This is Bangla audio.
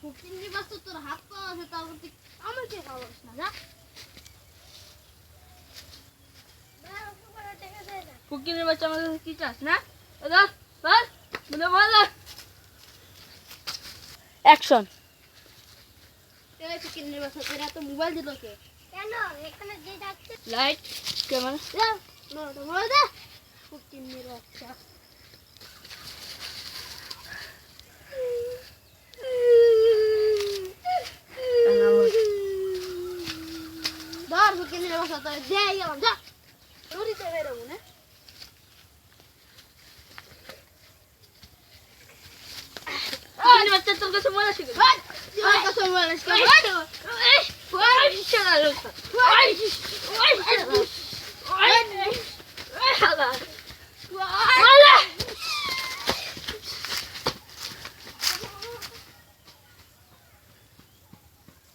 ফকিন্নি বাচ্চা তোর হাত পা আছে তাও তুই আমাকে খাওয়াস না যা ফকিন্নি বাচ্চা আমার কাছে কি চাস না দাদা বল বলে বল অ্যাকশন এই ফকিন্নি বাচ্চা তোরা তো মোবাইল দিল কে কেন এখানে যে ডাকছে লাইট ক্যামেরা যা নো তো বল দে ফকিন্নি বাচ্চা Dar ফকিন্নি বাচ্চা তো দে গেলাম যা রুড়িতে বেরোবো না ফকিন্নি বাচ্চা তোর কাছে মজা শিখে তোর কাছে মজা শিখে ওই শালা লোক ওই শালা